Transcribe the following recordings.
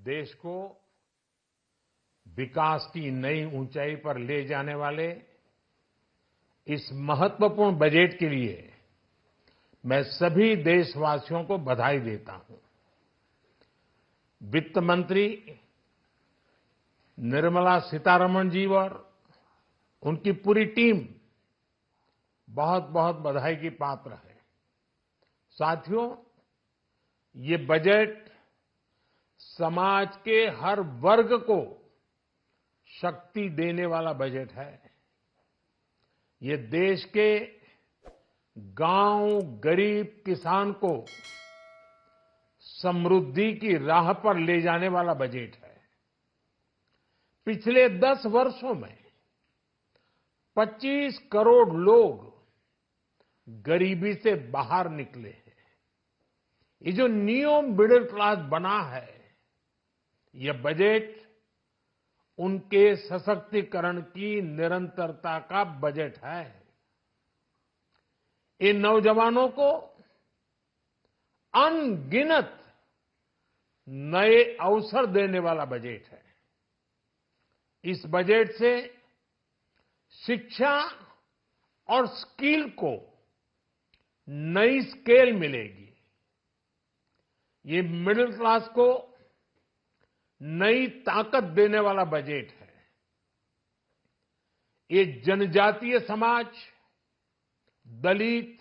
देश को विकास की नई ऊंचाई पर ले जाने वाले इस महत्वपूर्ण बजट के लिए मैं सभी देशवासियों को बधाई देता हूं। वित्त मंत्री निर्मला सीतारमण जी और उनकी पूरी टीम बहुत बहुत बधाई की पात्र है। साथियों, ये बजट समाज के हर वर्ग को शक्ति देने वाला बजट है। ये देश के गांव, गरीब किसान को समृद्धि की राह पर ले जाने वाला बजट है। पिछले 10 वर्षों में 25 करोड़ लोग गरीबी से बाहर निकले हैं। ये जो न्यू मिडिल क्लास बना है, यह बजट उनके सशक्तिकरण की निरंतरता का बजट है। इन नौजवानों को अनगिनत नए अवसर देने वाला बजट है। इस बजट से शिक्षा और स्किल को नई स्केल मिलेगी। ये मिडिल क्लास को नई ताकत देने वाला बजट है। ये जनजातीय समाज, दलित,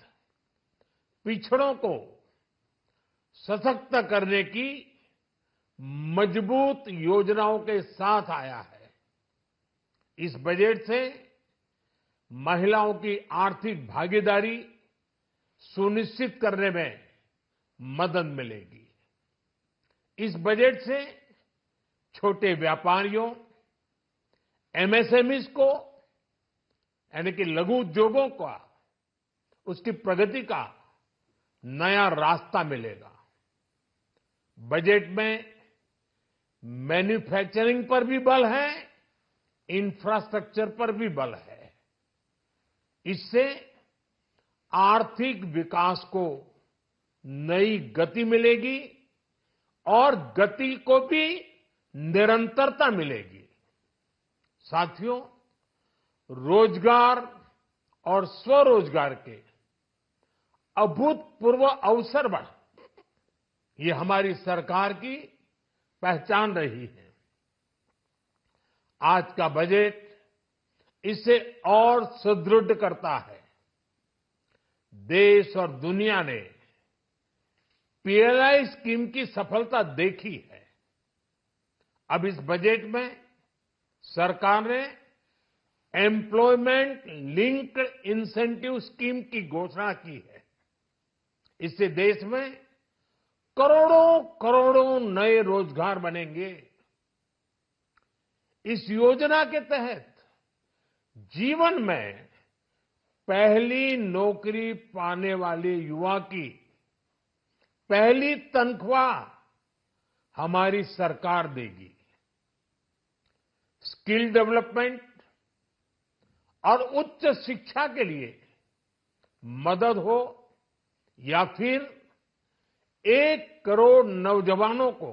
पिछड़ों को सशक्त करने की मजबूत योजनाओं के साथ आया है। इस बजट से महिलाओं की आर्थिक भागीदारी सुनिश्चित करने में मदद मिलेगी। इस बजट से छोटे व्यापारियों, एमएसएमईज को यानी कि लघु उद्योगों का उसकी प्रगति का नया रास्ता मिलेगा। बजट में मैन्युफैक्चरिंग पर भी बल है, इंफ्रास्ट्रक्चर पर भी बल है। इससे आर्थिक विकास को नई गति मिलेगी और गति को भी निरंतरता मिलेगी। साथियों, रोजगार और स्वरोजगार के अभूतपूर्व अवसर बढ़ ये हमारी सरकार की पहचान रही है। आज का बजट इसे और सुदृढ़ करता है। देश और दुनिया ने पीएलआई स्कीम की सफलता देखी है। अब इस बजट में सरकार ने एम्प्लॉयमेंट लिंक्ड इंसेंटिव स्कीम की घोषणा की है। इससे देश में करोड़ों करोड़ों नए रोजगार बनेंगे। इस योजना के तहत जीवन में पहली नौकरी पाने वाले युवा की पहली तनख्वाह हमारी सरकार देगी। स्किल डेवलपमेंट और उच्च शिक्षा के लिए मदद हो या फिर 1 करोड़ नौजवानों को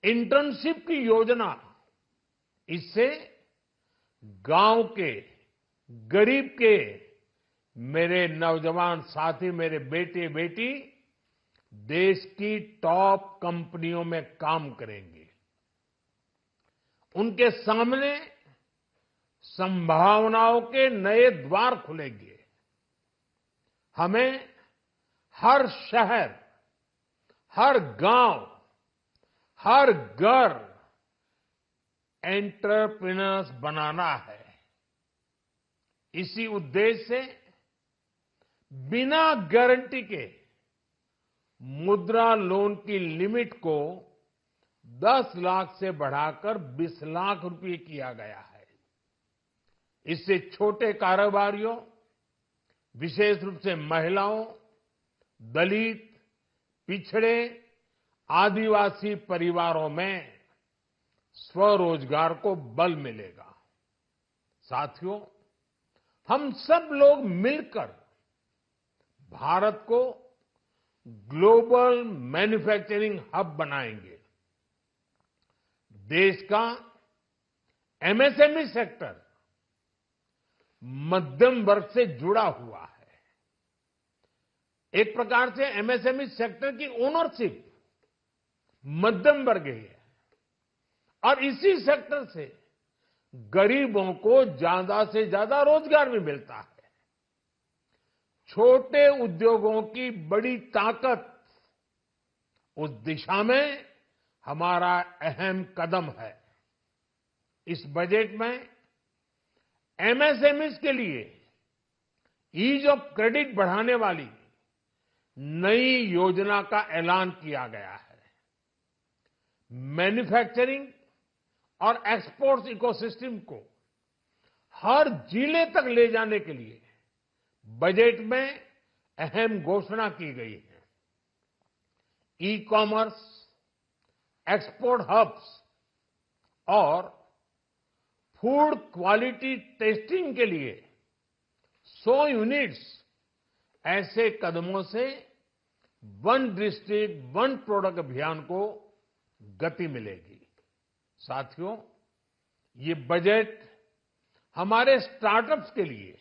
इंटर्नशिप की योजना, इससे गांव के, गरीब के मेरे नौजवान साथी, मेरे बेटे बेटी देश की टॉप कंपनियों में काम करेंगे। उनके सामने संभावनाओं के नए द्वार खुलेंगे। हमें हर शहर, हर गांव, हर घर एंटरप्रेन्योर्स बनाना है। इसी उद्देश्य से बिना गारंटी के मुद्रा लोन की लिमिट को 10 लाख से बढ़ाकर 20 लाख रुपए किया गया है। इससे छोटे कारोबारियों, विशेष रूप से महिलाओं, दलित, पिछड़े, आदिवासी परिवारों में स्वरोजगार को बल मिलेगा। साथियों, हम सब लोग मिलकर भारत को ग्लोबल मैन्युफैक्चरिंग हब बनाएंगे। देश का एमएसएमई सेक्टर मध्यम वर्ग से जुड़ा हुआ है। एक प्रकार से एमएसएमई सेक्टर की ओनरशिप मध्यम वर्ग ही है और इसी सेक्टर से गरीबों को ज्यादा से ज्यादा रोजगार भी मिलता है। छोटे उद्योगों की बड़ी ताकत उस दिशा में हमारा अहम कदम है। इस बजट में एमएसएमईज के लिए ईज ऑफ क्रेडिट बढ़ाने वाली नई योजना का ऐलान किया गया है। मैन्युफैक्चरिंग और एक्सपोर्ट्स इकोसिस्टम को हर जिले तक ले जाने के लिए बजट में अहम घोषणा की गई है। ई कॉमर्स, एक्सपोर्ट हब्स और फूड क्वालिटी टेस्टिंग के लिए 100 यूनिट्स, ऐसे कदमों से वन डिस्ट्रिक्ट वन प्रोडक्ट अभियान को गति मिलेगी। साथियों, ये बजट हमारे स्टार्टअप्स के लिए,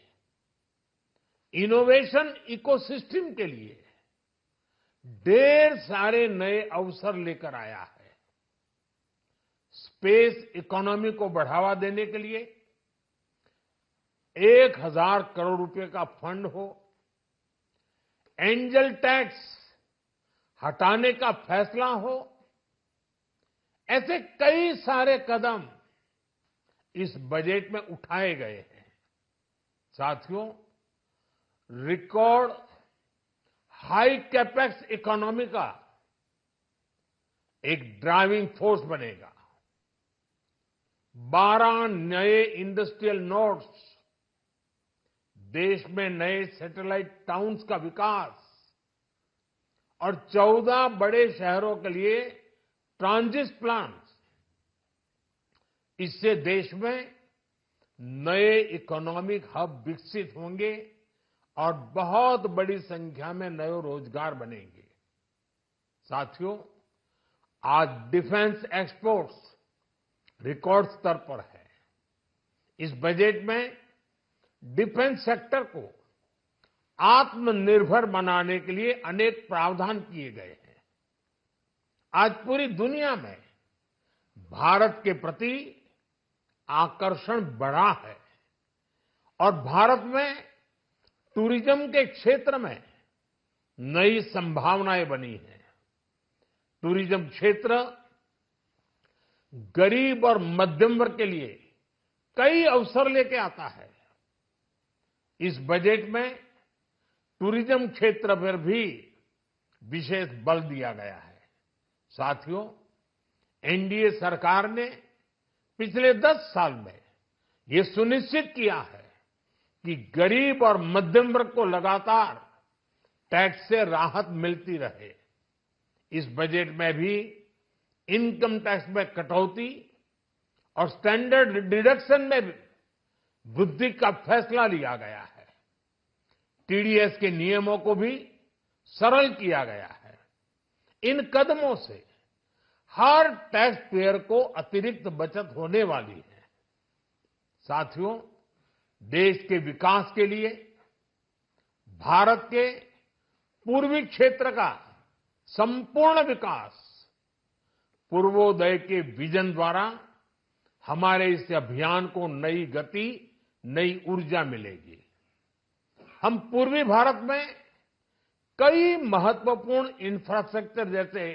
इनोवेशन इकोसिस्टम के लिए ढेर सारे नए अवसर लेकर आया है। स्पेस इकोनॉमी को बढ़ावा देने के लिए 1000 करोड़ रुपए का फंड हो, एंजल टैक्स हटाने का फैसला हो, ऐसे कई सारे कदम इस बजट में उठाए गए हैं। साथियों, रिकॉर्ड हाई कैपेक्स इकोनॉमी का एक ड्राइविंग फोर्स बनेगा। 12 नए इंडस्ट्रियल नोड्स, देश में नए सैटेलाइट टाउन्स का विकास और 14 बड़े शहरों के लिए ट्रांजिट प्लान्स, इससे देश में नए इकोनॉमिक हब विकसित होंगे और बहुत बड़ी संख्या में नए रोजगार बनेंगे। साथियों, आज डिफेंस एक्सपोर्ट्स रिकॉर्ड स्तर पर है। इस बजट में डिफेंस सेक्टर को आत्मनिर्भर बनाने के लिए अनेक प्रावधान किए गए हैं। आज पूरी दुनिया में भारत के प्रति आकर्षण बढ़ा है और भारत में टूरिज्म के क्षेत्र में नई संभावनाएं बनी हैं। टूरिज्म क्षेत्र गरीब और मध्यम वर्ग के लिए कई अवसर लेके आता है। इस बजट में टूरिज्म क्षेत्र पर भी विशेष बल दिया गया है। साथियों, एनडीए सरकार ने पिछले 10 साल में ये सुनिश्चित किया है कि गरीब और मध्यम वर्ग को लगातार टैक्स से राहत मिलती रहे। इस बजट में भी इनकम टैक्स में कटौती और स्टैंडर्ड डिडक्शन में भी वृद्धि का फैसला लिया गया है। टीडीएस के नियमों को भी सरल किया गया है। इन कदमों से हर टैक्स पेयर को अतिरिक्त बचत होने वाली है। साथियों, देश के विकास के लिए भारत के पूर्वी क्षेत्र का संपूर्ण विकास पूर्वोदय के विजन द्वारा हमारे इस अभियान को नई गति, नई ऊर्जा मिलेगी। हम पूर्वी भारत में कई महत्वपूर्ण इंफ्रास्ट्रक्चर जैसे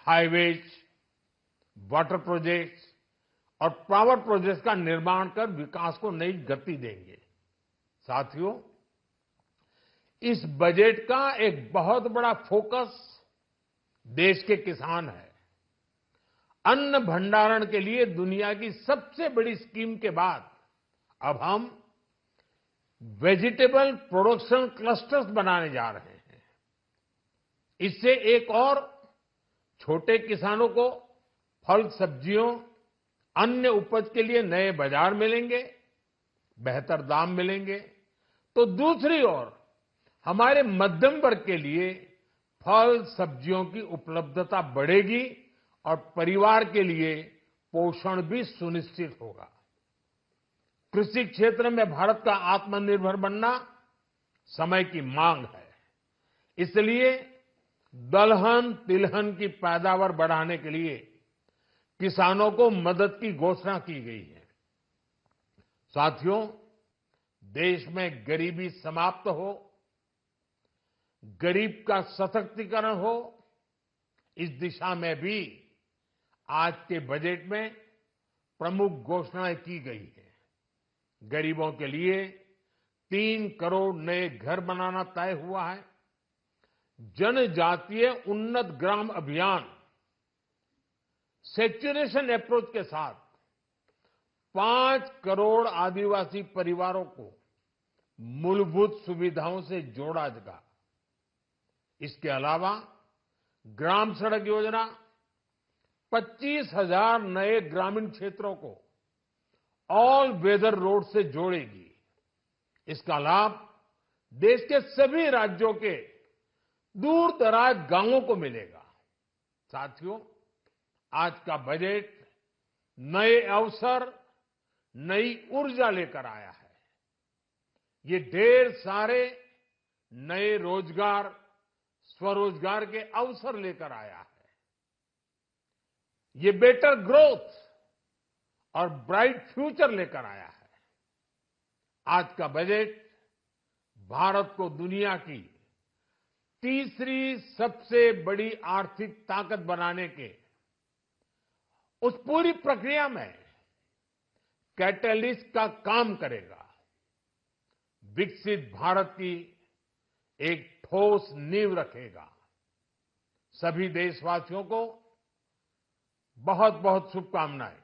हाईवेज, वाटर प्रोजेक्ट्स और पावर प्रोजेक्ट्स का निर्माण कर विकास को नई गति देंगे। साथियों, इस बजट का एक बहुत बड़ा फोकस देश के किसान है। अन्न भंडारण के लिए दुनिया की सबसे बड़ी स्कीम के बाद अब हम वेजिटेबल प्रोडक्शन क्लस्टर्स बनाने जा रहे हैं। इससे एक और छोटे किसानों को फल, सब्जियों, अन्य उपज के लिए नए बाजार मिलेंगे, बेहतर दाम मिलेंगे। तो दूसरी ओर हमारे मध्यम वर्ग के लिए फल, सब्जियों की उपलब्धता बढ़ेगी और परिवार के लिए पोषण भी सुनिश्चित होगा। कृषि क्षेत्र में भारत का आत्मनिर्भर बनना समय की मांग है। इसलिए दलहन तिलहन की पैदावार बढ़ाने के लिए किसानों को मदद की घोषणा की गई है। साथियों, देश में गरीबी समाप्त हो, गरीब का सशक्तिकरण हो, इस दिशा में भी आज के बजट में प्रमुख घोषणाएं की गई है। गरीबों के लिए 3 करोड़ नए घर बनाना तय हुआ है। जनजातीय उन्नत ग्राम अभियान सैचुरेशन अप्रोच के साथ 5 करोड़ आदिवासी परिवारों को मूलभूत सुविधाओं से जोड़ा जाएगा। इसके अलावा ग्राम सड़क योजना 25,000 नए ग्रामीण क्षेत्रों को ऑल वेदर रोड से जोड़ेगी। इसका लाभ देश के सभी राज्यों के दूर दराज गांवों को मिलेगा। साथियों, आज का बजट नए अवसर, नई ऊर्जा लेकर आया है। ये ढेर सारे नए रोजगार, स्वरोजगार के अवसर लेकर आया है। ये बेटर ग्रोथ और ब्राइट फ्यूचर लेकर आया है। आज का बजट भारत को दुनिया की तीसरी सबसे बड़ी आर्थिक ताकत बनाने के उस पूरी प्रक्रिया में कैटलिस्ट का काम करेगा। विकसित भारत की एक ठोस नींव रखेगा। सभी देशवासियों को बहुत बहुत शुभकामनाएं।